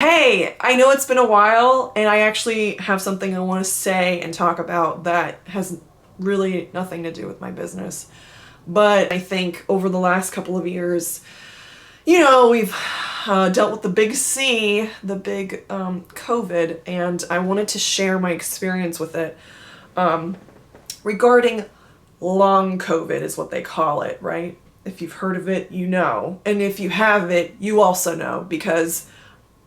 Hey, I know it's been a while, and I actually have something I want to say and talk about that has really nothing to do with my business. But I think over the last couple of years, we've dealt with the big C, the big COVID, and I wanted to share my experience with it regarding long COVID, is what they call it, right? If you've heard of it, you know. And if you have it, you also know, because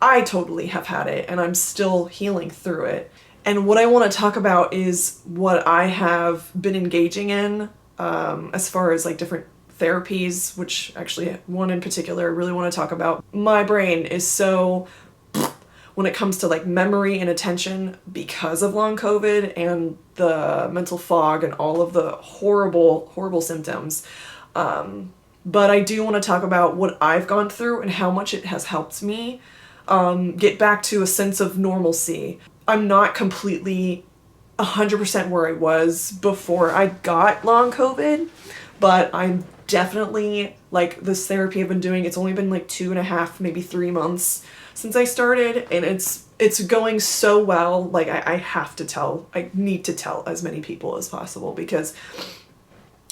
I totally have had it and I'm still healing through it. And what I want to talk about is what I have been engaging in as far as like different therapies, which actually one in particular I really want to talk about. My brain is so when it comes to like memory and attention because of long COVID and the mental fog and all of the horrible, horrible symptoms. But I do want to talk about what I've gone through and how much it has helped me get back to a sense of normalcy. I'm not completely 100% where I was before I got long COVID, but I'm definitely, like, this therapy I've been doing, it's only been like 2.5, maybe 3 months since I started, and it's going so well. Like, I need to tell as many people as possible, because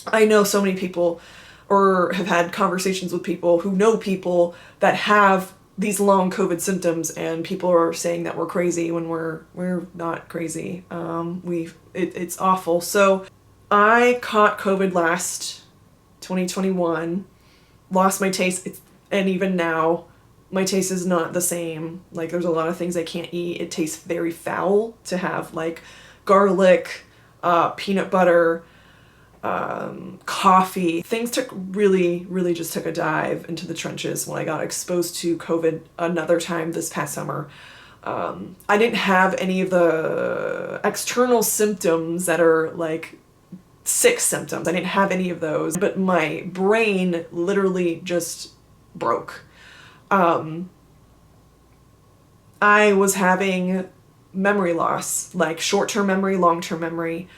I know so many people, or have had conversations with people who know people that have these long COVID symptoms, and people are saying that we're crazy when we're not crazy. It's awful. So I caught COVID last 2021, lost my taste, and even now my taste is not the same. Like, there's a lot of things I can't eat. It tastes very foul to have like garlic, peanut butter, coffee. Things really just took a dive into the trenches when I got exposed to COVID another time this past summer. I didn't have any of the external symptoms that are like sick symptoms. I didn't have any of those, but my brain literally just broke. I was having memory loss, like short-term memory, long-term memory,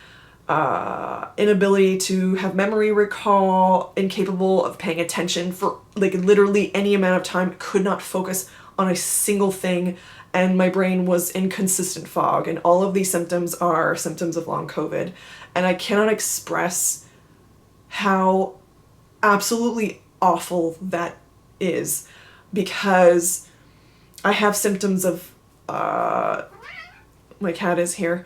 inability to have memory recall, incapable of paying attention for like literally any amount of time, could not focus on a single thing, and my brain was in consistent fog. And all of these symptoms are symptoms of long COVID. And I cannot express how absolutely awful that is, because I have symptoms of, my cat is here.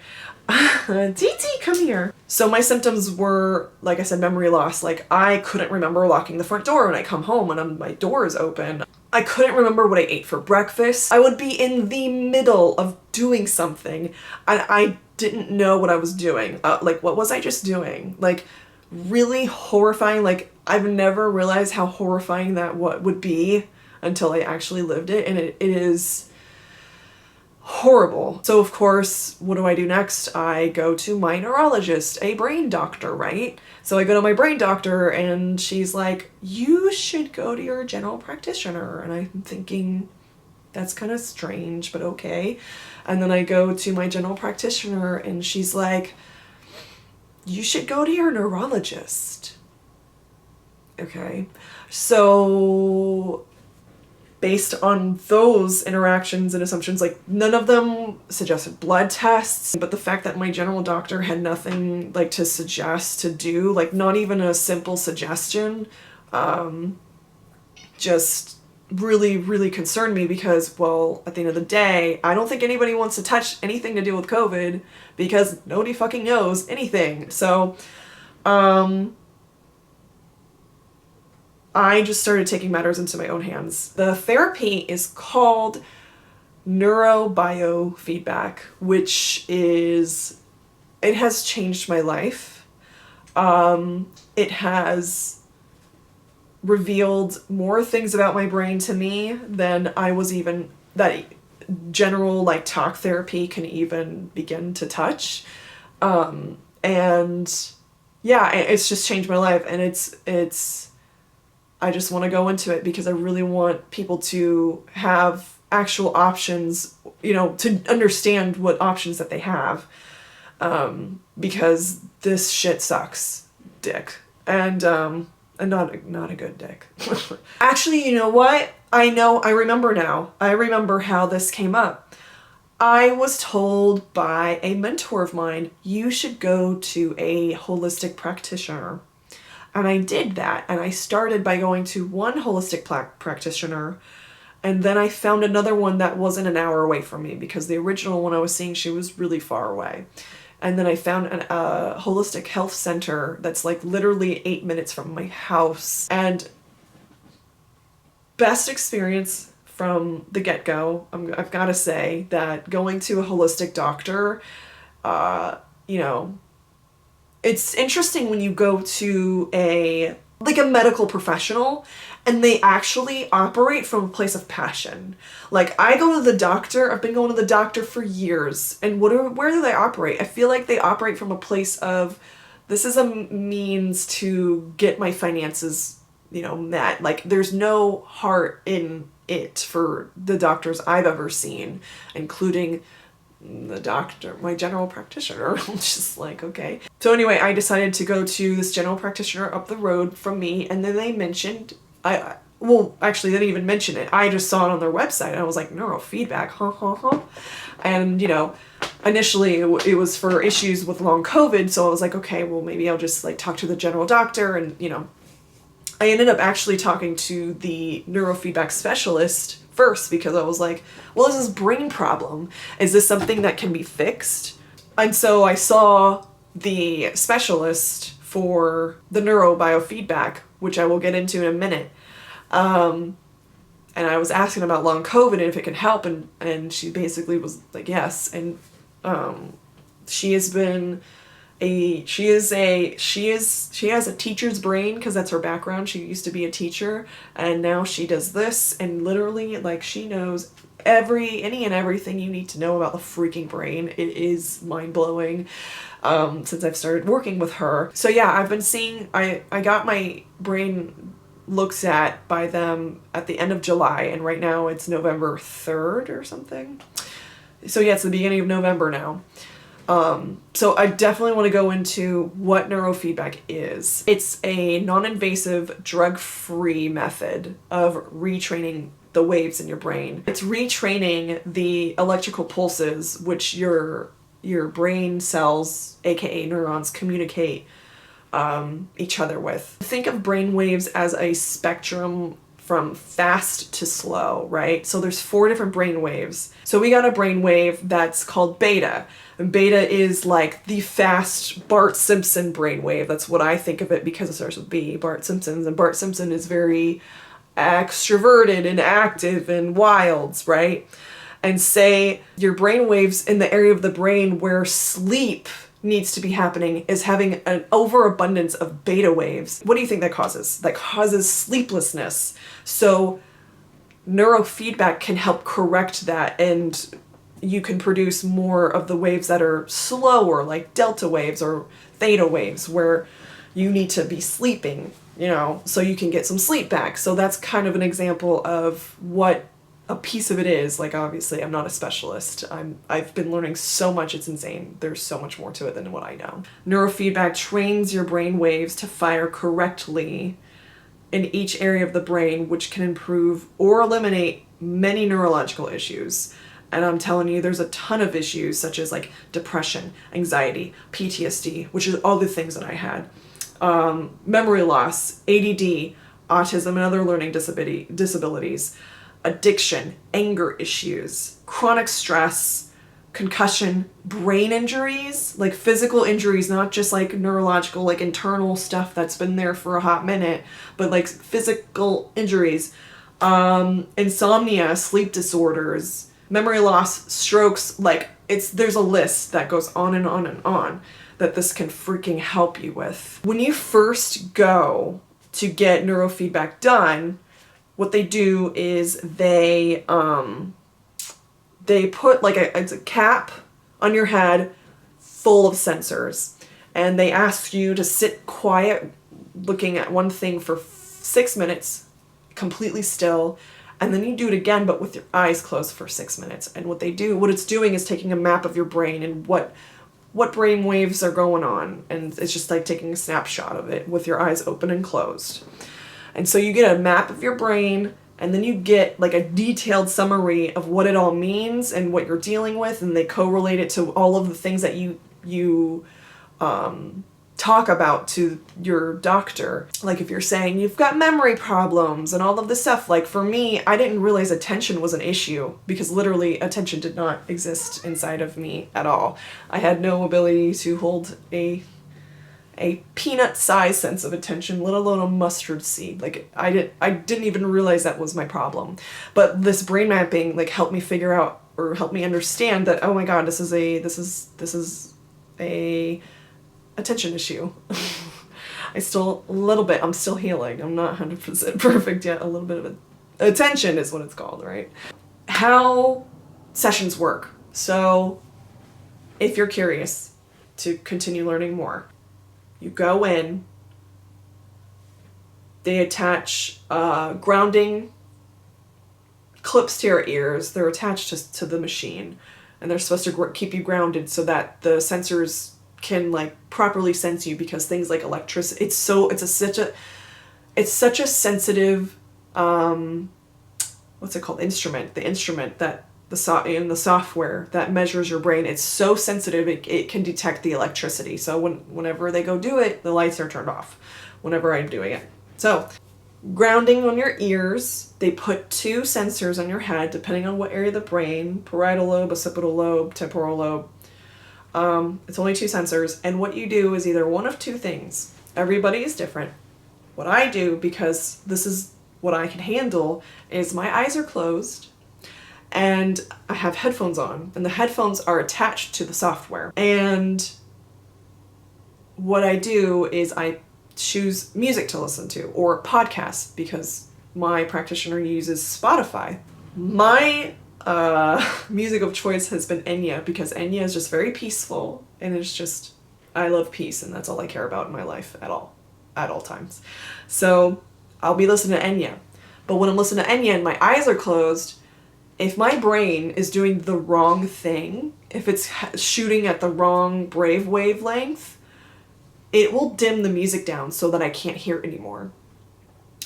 Titi, come here. So my symptoms were, like I said, memory loss. Like, I couldn't remember locking the front door when I come home and my door is open. I couldn't remember what I ate for breakfast. I would be in the middle of doing something and I didn't know what I was doing. Like, what was I just doing? Like, really horrifying. Like, I've never realized how horrifying that would be until I actually lived it, and it is horrible. So of course, what do I do next? I go to my neurologist, a brain doctor, right? So I go to my brain doctor and she's like, you should go to your general practitioner. And I'm thinking, that's kind of strange, but okay. And then I go to my general practitioner and she's like, you should go to your neurologist. Okay. So based on those interactions and assumptions, like, none of them suggested blood tests, but the fact that my general doctor had nothing like to suggest to do, like not even a simple suggestion, just really concerned me, because, well, at the end of the day, I don't think anybody wants to touch anything to do with COVID, because nobody fucking knows anything. So I just started taking matters into my own hands. The therapy is called Neurofeedback, it has changed my life. It has revealed more things about my brain to me than that general like talk therapy can even begin to touch. And yeah, it's just changed my life, and I just want to go into it because I really want people to have actual options, to understand what options that they have. Because this shit sucks dick. And not a good dick. Actually, you know what? I remember now. I remember how this came up. I was told by a mentor of mine, you should go to a holistic practitioner. And I did that. And I started by going to one holistic practitioner. And then I found another one that wasn't an hour away from me, because the original one I was seeing, she was really far away. And then I found a holistic health center that's like literally 8 minutes from my house. And best experience from the get-go. I've got to say that going to a holistic doctor, you know, it's interesting when you go to a medical professional and they actually operate from a place of passion. Like, I go to the doctor, I've been going to the doctor for years, and where do they operate? I feel like they operate from a place of, this is a means to get my finances, met. Like, there's no heart in it for the doctors I've ever seen, including the doctor, my general practitioner. I'm just like, okay. So anyway, I decided to go to this general practitioner up the road from me, and then they mentioned, well, actually, they didn't even mention it. I just saw it on their website, and I was like, neurofeedback, huh. And, initially it was for issues with long COVID, so I was like, okay, well, maybe I'll just talk to the general doctor, and, I ended up actually talking to the neurofeedback specialist first, because I was like, well, is this brain problem? Is this something that can be fixed? And so I saw the specialist for the neurobiofeedback, which I will get into in a minute. And I was asking about long COVID and if it could help, and she basically was like, yes. And she has a teacher's brain, because that's her background. She used to be a teacher, and now she does this, and literally, she knows any and everything you need to know about the freaking brain. It is mind-blowing, since I've started working with her. So yeah, I've been seeing, I got my brain looked at by them at the end of July, and right now it's November 3rd or something. So yeah, it's the beginning of November now. So I definitely want to go into what neurofeedback is. It's a non-invasive, drug-free method of retraining the waves in your brain. It's retraining the electrical pulses which your brain cells, aka neurons, communicate each other with. Think of brain waves as a spectrum from fast to slow, right? So there's 4 different brain waves. So we got a brain wave that's called beta. And beta is like the fast Bart Simpson brainwave. That's what I think of it, because it starts with B, Bart Simpson's. And Bart Simpson is very extroverted and active and wild, right? And say your brainwaves in the area of the brain where sleep needs to be happening is having an overabundance of beta waves. What do you think that causes? That causes sleeplessness. So neurofeedback can help correct that, and you can produce more of the waves that are slower, like delta waves or theta waves, where you need to be sleeping, so you can get some sleep back. So that's kind of an example of what a piece of it is. Obviously, I'm not a specialist. I've been learning so much, it's insane. There's so much more to it than what I know. Neurofeedback trains your brain waves to fire correctly in each area of the brain, which can improve or eliminate many neurological issues. And I'm telling you, there's a ton of issues such as depression, anxiety, PTSD, which is all the things that I had, memory loss, ADD, autism, and other learning disabilities, addiction, anger issues, chronic stress, concussion, brain injuries, physical injuries, not just neurological, internal stuff that's been there for a hot minute, but physical injuries, insomnia, sleep disorders, memory loss, strokes. There's a list that goes on and on and on that this can freaking help you with. When you first go to get neurofeedback done, what they do is they put it's a cap on your head full of sensors, and they ask you to sit quiet looking at one thing for 6 minutes, completely still, and then you do it again but with your eyes closed for 6 minutes. And what it's doing is taking a map of your brain and what brain waves are going on, and it's just taking a snapshot of it with your eyes open and closed. And so you get a map of your brain, and then you get like a detailed summary of what it all means and what you're dealing with, and they correlate it to all of the things that you talk about to your doctor. Like if you're saying you've got memory problems and all of this stuff, like for me, I didn't realize attention was an issue because literally attention did not exist inside of me at all. I had no ability to hold a peanut-sized sense of attention, let alone a mustard seed. Like I didn't even realize that was my problem. But this brain mapping like helped me figure out or helped me understand that, oh my God, this is a attention issue. I'm still healing. I'm not 100% perfect yet. A little bit of attention is what it's called, right? How sessions work. So if you're curious to continue learning more, you go in, they attach grounding clips to your ears. They're attached to the machine, and they're supposed to keep you grounded so that the sensors can like properly sense you, because things like electricity, it's such a sensitive what's it called, instrument, the instrument that in the software that measures your brain. It's so sensitive, it can detect the electricity. So whenever they go do it, the lights are turned off whenever I'm doing it. So grounding on your ears, they put 2 sensors on your head depending on what area of the brain, parietal lobe, occipital lobe, temporal lobe. It's only 2 sensors, and what you do is either one of 2 things. Everybody is different. What I do, because this is what I can handle, is my eyes are closed and I have headphones on, and the headphones are attached to the software. And what I do is I choose music to listen to or podcasts, because my practitioner uses Spotify. My music of choice has been Enya, because Enya is just very peaceful, and it's just, I love peace, and that's all I care about in my life at all times. So I'll be listening to Enya. But when I'm listening to Enya and my eyes are closed, if my brain is doing the wrong thing, if it's shooting at the wrong brave wavelength, it will dim the music down so that I can't hear it anymore.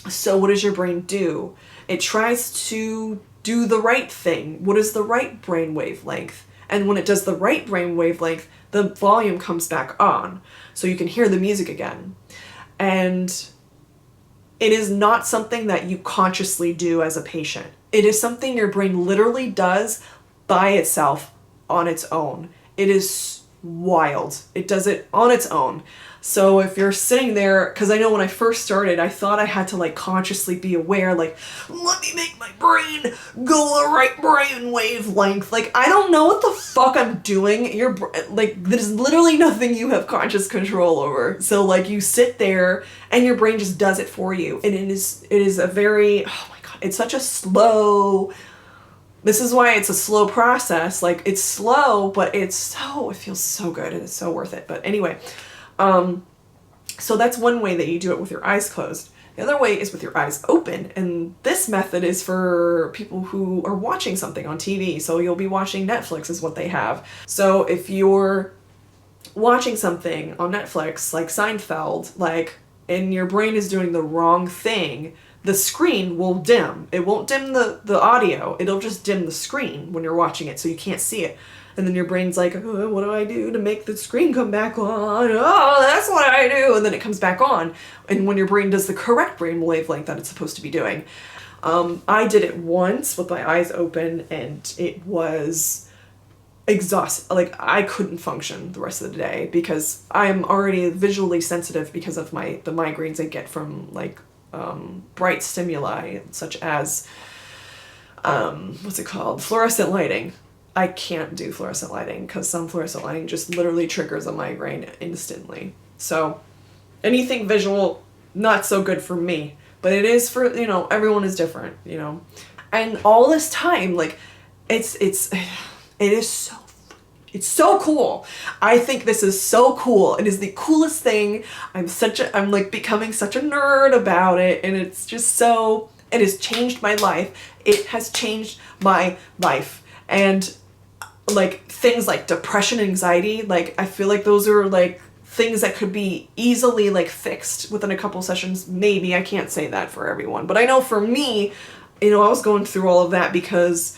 So what does your brain do? It tries to do the right thing. What is the right brain wavelength? And when it does the right brain wavelength, the volume comes back on, so you can hear the music again. And it is not something that you consciously do as a patient. It is something your brain literally does by itself on its own. It is wild. It does it on its own. So if you're sitting there, because I know when I first started, I thought I had to like consciously be aware, like, let me make my brain go the right brain wavelength. Like, I don't know what the fuck I'm doing. There's literally nothing you have conscious control over. So like you sit there and your brain just does it for you. And it is a very, oh my God, it's such a slow, this is why it's a slow process. Like it's slow, but it feels so good and it's so worth it. But anyway, so that's one way that you do it with your eyes closed. The other way is with your eyes open, and this method is for people who are watching something on TV. So you'll be watching Netflix is what they have. So if you're watching something on Netflix, like Seinfeld, and your brain is doing the wrong thing, the screen will dim. It won't dim the audio. It'll just dim the screen when you're watching it, so you can't see it. And then your brain's like, oh, what do I do to make the screen come back on? Oh, that's what I do. And then it comes back on. And when your brain does the correct brain wavelength that it's supposed to be doing. I did it once with my eyes open, and it was exhausting. Like, I couldn't function the rest of the day because I'm already visually sensitive because of the migraines I get from bright stimuli such as fluorescent lighting. I can't do fluorescent lighting because some fluorescent lighting just literally triggers a migraine instantly. So anything visual, not so good for me, but it is for, everyone is different, and all this time, it's so cool. I think this is so cool. It is the coolest thing. I'm becoming such a nerd about it. And it's just it has changed my life. It has changed my life. And things like depression, anxiety, I feel like those are things that could be easily fixed within a couple sessions. Maybe, I can't say that for everyone, but I know for me, I was going through all of that because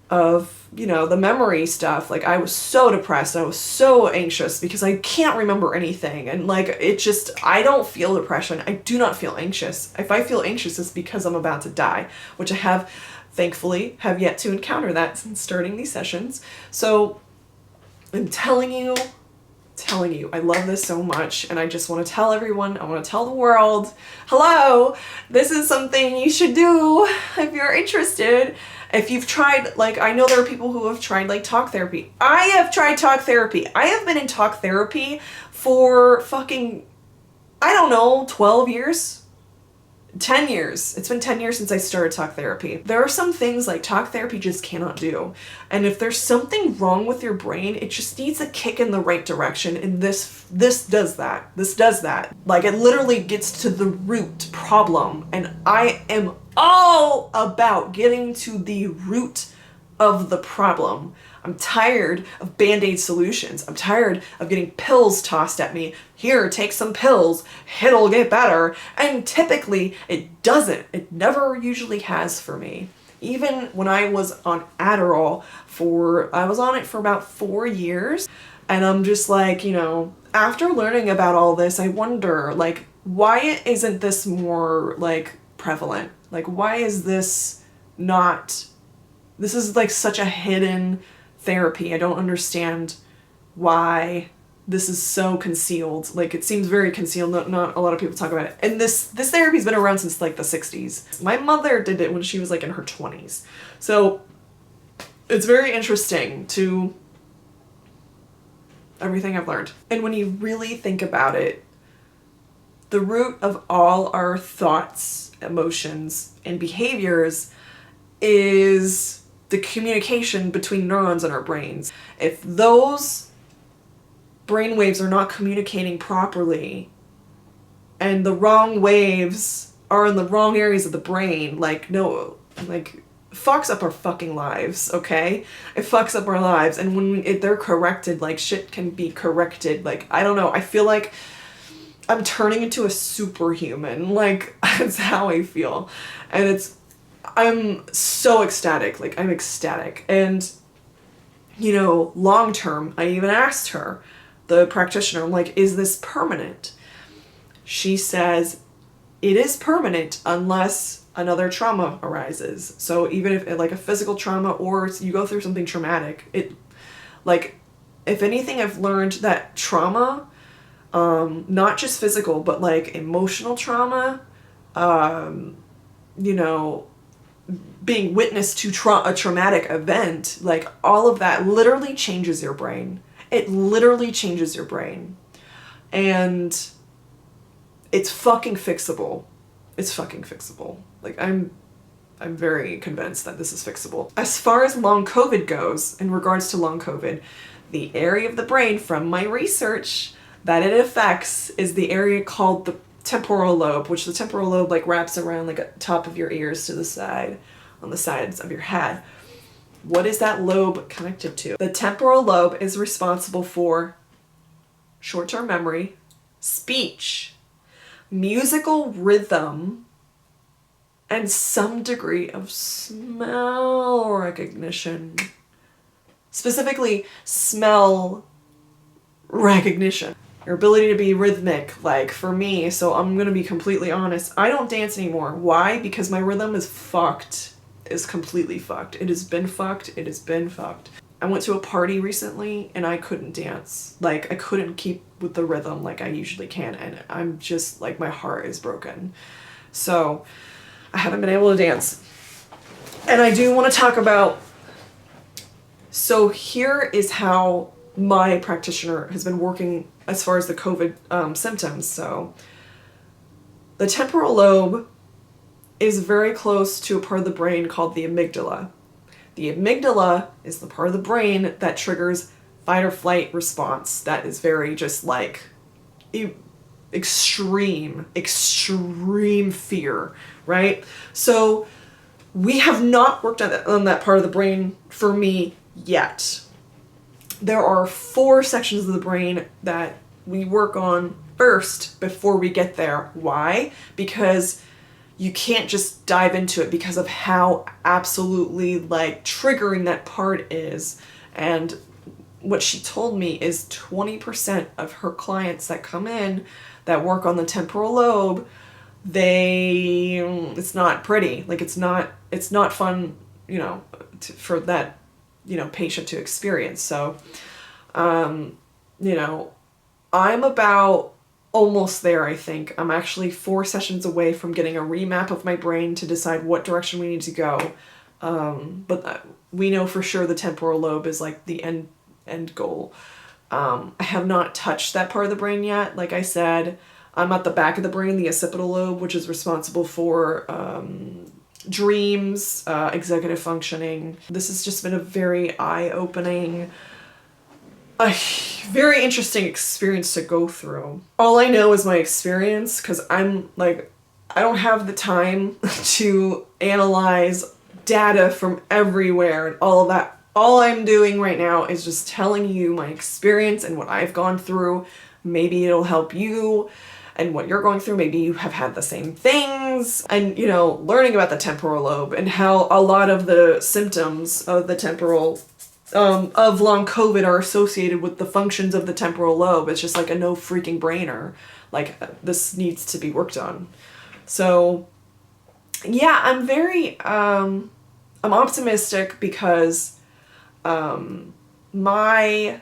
of, the memory stuff. Like, I was so depressed. I was so anxious because I can't remember anything. And like, I don't feel depression. I do not feel anxious. If I feel anxious, it's because I'm about to die, which I thankfully have yet to encounter that since starting these sessions. So I'm telling you, I love this so much, and I just want to tell everyone, I want to tell the world, hello, this is something you should do if you're interested. If you've tried, like, I know there are people who have tried, like, talk therapy. I have tried talk therapy. I have been in talk therapy for fucking, I don't know, 12 years? 10 years. It's been 10 years since I started talk therapy. There are some things like talk therapy just cannot do. And if there's something wrong with your brain, it just needs a kick in the right direction. And this does that. This does that. Like, it literally gets to the root problem. And I am all about getting to the root of the problem. I'm tired of band-aid solutions. I'm tired of getting pills tossed at me. Here, take some pills. It'll get better. And typically, it doesn't. It never usually has for me. Even when I was on Adderall I was on it for about 4 years. And I'm just like, after learning about all this, I wonder, like, why isn't this more, like, prevalent? Like, why is this not... This is, like, such a hidden therapy. I don't understand why this is so concealed. Like, it seems very concealed. Not a lot of people talk about it. And this therapy's been around since, like, the 60s. My mother did it when she was, like, in her 20s. So it's very interesting to everything I've learned. And when you really think about it, the root of all our thoughts, emotions, and behaviors is the communication between neurons in our brains. If those brain waves are not communicating properly and the wrong waves are in the wrong areas of the brain, fucks up our fucking lives, okay? It fucks up our lives. And when they're corrected, like, shit can be corrected. Like, I don't know, I feel like I'm turning into a superhuman. Like, that's how I feel. And I'm so ecstatic. Like, I'm ecstatic. And, long term, I even asked her, the practitioner, I'm like, is this permanent? She says, it is permanent unless another trauma arises. So even if, like, a physical trauma or you go through something traumatic, if anything, I've learned that trauma, not just physical, but, like, emotional trauma, being witness to a traumatic event, like, all of that literally changes your brain. It literally changes your brain. And it's fucking fixable. It's fucking fixable. Like, I'm very convinced that this is fixable. As far as long COVID goes, in regards to long COVID, the area of the brain from my research that it affects is the area called the temporal lobe, which the temporal lobe, like, wraps around, like, at the top of your ears to the side, on the sides of your head. What is that lobe connected to? The temporal lobe is responsible for short-term memory, speech, musical rhythm, and some degree of smell recognition. Specifically, smell recognition. Your ability to be rhythmic, like, for me, so I'm gonna be completely honest, I don't dance anymore. Why? Because my rhythm is fucked. Is completely fucked. It has been fucked. It has been fucked. I went to a party recently and I couldn't dance. Like, I couldn't keep with the rhythm like I usually can, and I'm just, like, my heart is broken. So I haven't been able to dance. And I do want to talk about, so here is how my practitioner has been working as far as the COVID symptoms. So the temporal lobe is very close to a part of the brain called the amygdala. The amygdala is the part of the brain that triggers fight or flight response. That is very just like extreme fear, right? So we have not worked on that part of the brain for me yet. There are 4 sections of the brain that we work on first before we get there. Why? Because you can't just dive into it because of how absolutely like triggering that part is. And what she told me is 20% of her clients that come in that work on the temporal lobe, it's not pretty. Like it's not fun, you know, for that, you know, patient to experience. So, you know, I'm about almost there, I think. I'm actually 4 sessions away from getting a remap of my brain to decide what direction we need to go. But we know for sure the temporal lobe is like the end goal. I have not touched that part of the brain yet. Like I said, I'm at the back of the brain, the occipital lobe, which is responsible for dreams, executive functioning. This has just been a very eye-opening, a very interesting experience to go through. All I know is my experience, because I'm like, I don't have the time to analyze data from everywhere and all of that. All I'm doing right now is just telling you my experience and what I've gone through. Maybe it'll help you and what you're going through. Maybe you have had the same things. And, you know, learning about the temporal lobe and how a lot of the symptoms of the temporal of long COVID are associated with the functions of the temporal lobe. It's just like a no freaking brainer. Like, this needs to be worked on. So yeah, I'm very, I'm optimistic because, my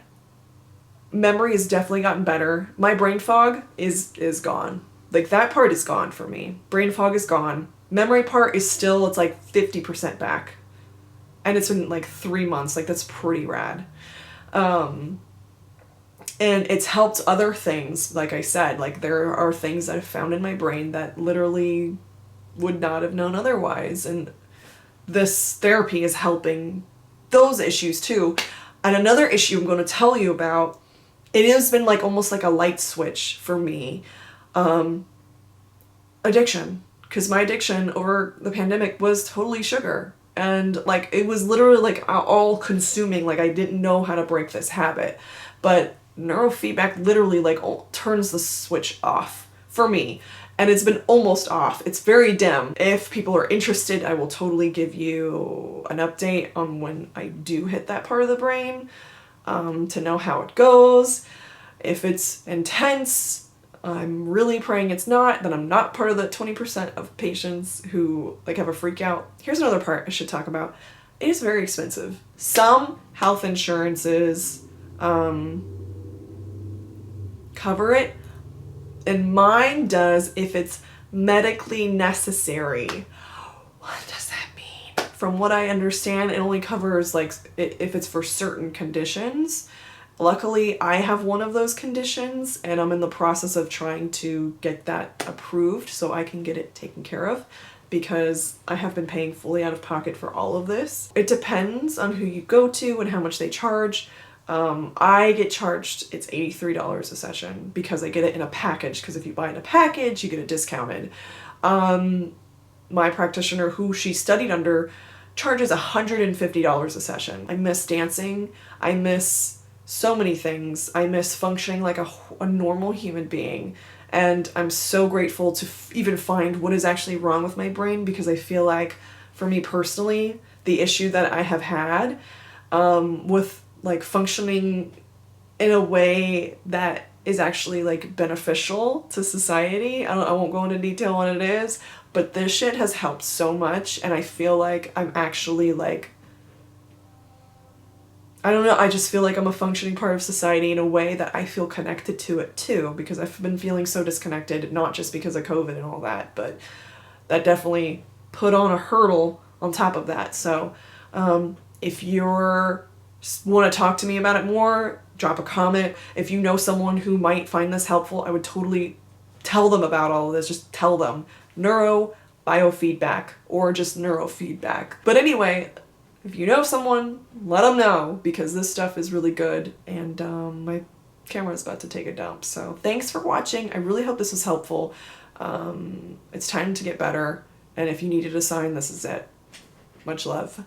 memory has definitely gotten better. My brain fog is gone. Like, that part is gone for me. Brain fog is gone. Memory part is still, it's like 50% back. And it's been like 3 months. Like, that's pretty rad. And it's helped other things. Like I said, like, there are things that I've found in my brain that literally would not have known otherwise. And this therapy is helping those issues too. And another issue I'm going to tell you about, it has been like almost like a light switch for me. Addiction. Because my addiction over the pandemic was totally sugar. And like, it was literally like all consuming. Like, I didn't know how to break this habit. But neurofeedback literally like turns the switch off for me. And it's been almost off. It's very dim. If people are interested, I will totally give you an update on when I do hit that part of the brain, to know how it goes. If it's intense, I'm really praying it's not, that I'm not part of the 20% of patients who like have a freak out. Here's another part I should talk about. It is very expensive. Some health insurances cover it, and mine does if it's medically necessary. What does that mean? From what I understand, it only covers like if it's for certain conditions. Luckily, I have one of those conditions, and I'm in the process of trying to get that approved so I can get it taken care of, because I have been paying fully out of pocket for all of this. It depends on who you go to and how much they charge. I get charged, it's $83 a session because I get it in a package, because if you buy in a package, you get it discounted. My practitioner, who she studied under, charges $150 a session. I miss dancing. I miss so many things. I miss functioning like a normal human being. And I'm so grateful to even find what is actually wrong with my brain, because I feel like, for me personally, the issue that I have had with like functioning in a way that is actually like beneficial to society. I won't go into detail on what it is, but this shit has helped so much, and I feel like I'm actually like, I don't know, I just feel like I'm a functioning part of society in a way that I feel connected to it too, because I've been feeling so disconnected, not just because of COVID and all that, but that definitely put on a hurdle on top of that. So if you're want to talk to me about it more, drop a comment. If you know someone who might find this helpful, I would totally tell them about all of this. Just tell them biofeedback or just neurofeedback. But anyway, if you know someone, let them know, because this stuff is really good, and my camera's about to take a dump. So thanks for watching. I really hope this was helpful. It's time to get better, and if you needed a sign, this is it. Much love.